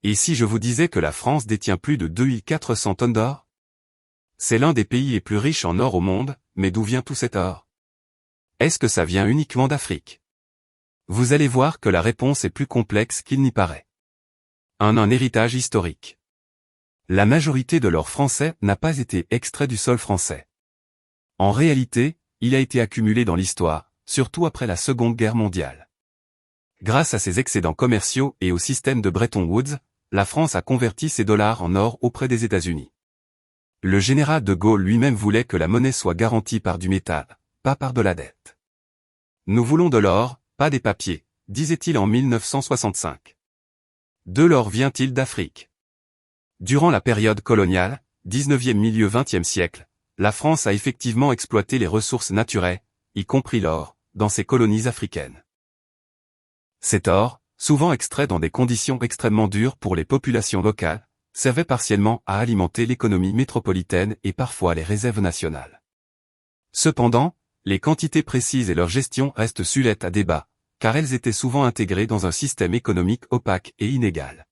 Et si je vous disais que la France détient plus de 2400 tonnes d'or? C'est l'un des pays les plus riches en or au monde, mais d'où vient tout cet or? Est-ce que ça vient uniquement d'Afrique? Vous allez voir que la réponse est plus complexe qu'il n'y paraît. Un héritage historique. La majorité de l'or français n'a pas été extrait du sol français. En réalité, il a été accumulé dans l'histoire, surtout après la Seconde Guerre mondiale. Grâce à ses excédents commerciaux et au système de Bretton Woods, la France a converti ses dollars en or auprès des États-Unis. Le général de Gaulle lui-même voulait que la monnaie soit garantie par du métal, pas par de la dette. Nous voulons de l'or, pas des papiers, disait-il en 1965. De l'or vient-il d'Afrique? Durant la période coloniale, 19e milieu 20e siècle, la France a effectivement exploité les ressources naturelles, y compris l'or, dans ses colonies africaines. Cet or, souvent extrait dans des conditions extrêmement dures pour les populations locales, servait partiellement à alimenter l'économie métropolitaine et parfois les réserves nationales. Cependant, les quantités précises et leur gestion restent sujettes à débat, car elles étaient souvent intégrées dans un système économique opaque et inégal.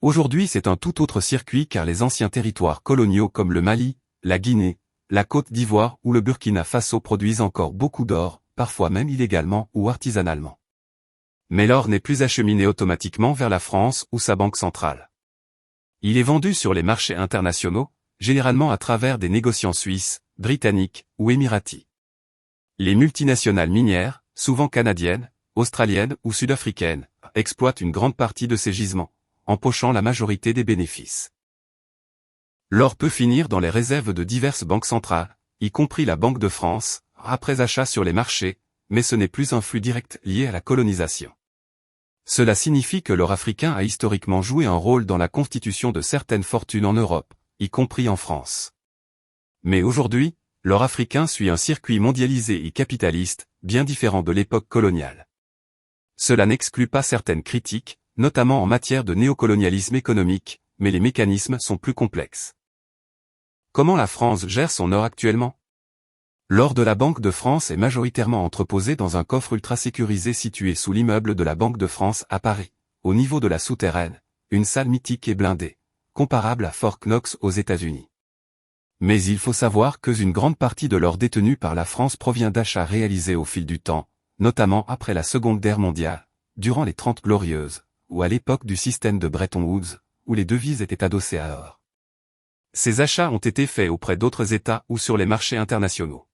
Aujourd'hui c'est un tout autre circuit car les anciens territoires coloniaux comme le Mali, la Guinée, la Côte d'Ivoire ou le Burkina Faso produisent encore beaucoup d'or, parfois même illégalement ou artisanalement. Mais l'or n'est plus acheminé automatiquement vers la France ou sa banque centrale. Il est vendu sur les marchés internationaux, généralement à travers des négociants suisses, britanniques ou émiratis. Les multinationales minières, souvent canadiennes, australiennes ou sud-africaines, exploitent une grande partie de ces gisements, empochant la majorité des bénéfices. L'or peut finir dans les réserves de diverses banques centrales, y compris la Banque de France, après achat sur les marchés, mais ce n'est plus un flux direct lié à la colonisation. Cela signifie que l'or africain a historiquement joué un rôle dans la constitution de certaines fortunes en Europe, y compris en France. Mais aujourd'hui, l'or africain suit un circuit mondialisé et capitaliste, bien différent de l'époque coloniale. Cela n'exclut pas certaines critiques, notamment en matière de néocolonialisme économique, mais les mécanismes sont plus complexes. Comment la France gère son or actuellement? L'or de la Banque de France est majoritairement entreposé dans un coffre ultra sécurisé situé sous l'immeuble de la Banque de France à Paris, au niveau de la souterraine, une salle mythique et blindée, comparable à Fort Knox aux États-Unis. Mais il faut savoir qu'une grande partie de l'or détenu par la France provient d'achats réalisés au fil du temps, notamment après la Seconde Guerre mondiale, durant les 30 Glorieuses, ou à l'époque du système de Bretton Woods, où les devises étaient adossées à or. Ces achats ont été faits auprès d'autres États ou sur les marchés internationaux.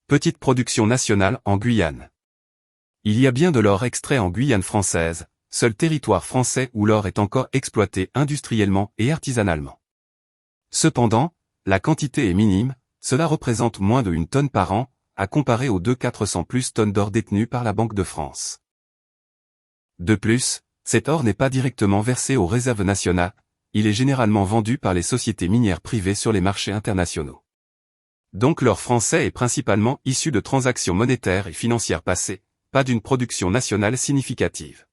Petite production nationale en Guyane. Il y a bien de l'or extrait en Guyane française, seul territoire français où l'or est encore exploité industriellement et artisanalement. Cependant, la quantité est minime, cela représente moins de 1 tonne par an, à comparer aux 400 plus tonnes d'or détenues par la Banque de France. De plus, cet or n'est pas directement versé aux réserves nationales, il est généralement vendu par les sociétés minières privées sur les marchés internationaux. Donc l'or français est principalement issu de transactions monétaires et financières passées, pas d'une production nationale significative.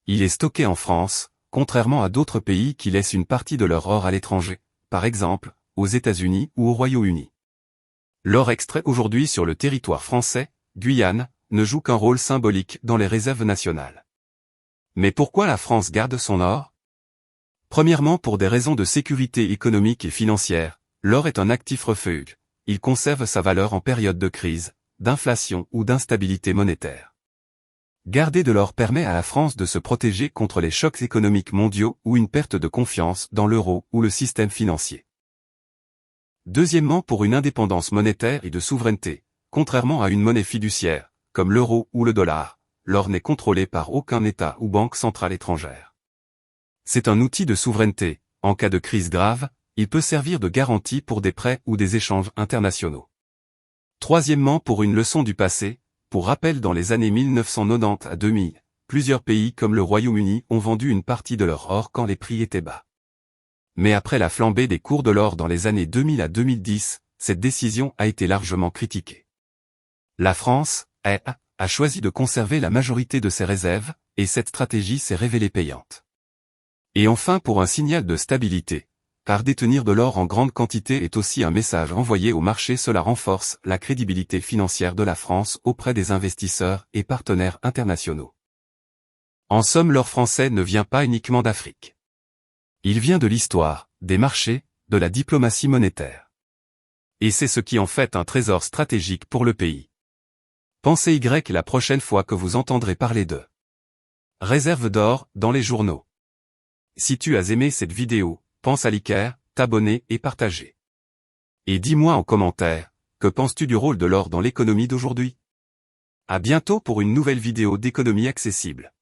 Il est stocké en France, contrairement à d'autres pays qui laissent une partie de leur or à l'étranger, par exemple, aux États-Unis ou au Royaume-Uni. L'or extrait aujourd'hui sur le territoire français, Guyane, ne joue qu'un rôle symbolique dans les réserves nationales. Mais pourquoi la France garde son or? Premièrement pour des raisons de sécurité économique et financière, l'or est un actif refuge. Il conserve sa valeur en période de crise, d'inflation ou d'instabilité monétaire. Garder de l'or permet à la France de se protéger contre les chocs économiques mondiaux ou une perte de confiance dans l'euro ou le système financier. Deuxièmement pour une indépendance monétaire et de souveraineté, contrairement à une monnaie fiduciaire, comme l'euro ou le dollar, l'or n'est contrôlé par aucun État ou banque centrale étrangère. C'est un outil de souveraineté, en cas de crise grave, il peut servir de garantie pour des prêts ou des échanges internationaux. Troisièmement pour une leçon du passé, pour rappel dans les années 1990 à 2000, plusieurs pays comme le Royaume-Uni ont vendu une partie de leur or quand les prix étaient bas. Mais après la flambée des cours de l'or dans les années 2000 à 2010, cette décision a été largement critiquée. La France, a choisi de conserver la majorité de ses réserves, et cette stratégie s'est révélée payante. Et enfin pour un signal de stabilité. Car détenir de l'or en grande quantité est aussi un message envoyé au marché, cela renforce la crédibilité financière de la France auprès des investisseurs et partenaires internationaux. En somme, l'or français ne vient pas uniquement d'Afrique. Il vient de l'histoire, des marchés, de la diplomatie monétaire. Et c'est ce qui en fait un trésor stratégique pour le pays. Pensez Y la prochaine fois que vous entendrez parler de réserve d'or dans les journaux. Si tu as aimé cette vidéo, pense à liker, t'abonner et partager. Et dis-moi en commentaire, que penses-tu du rôle de l'or dans l'économie d'aujourd'hui? À bientôt pour une nouvelle vidéo d'économie accessible.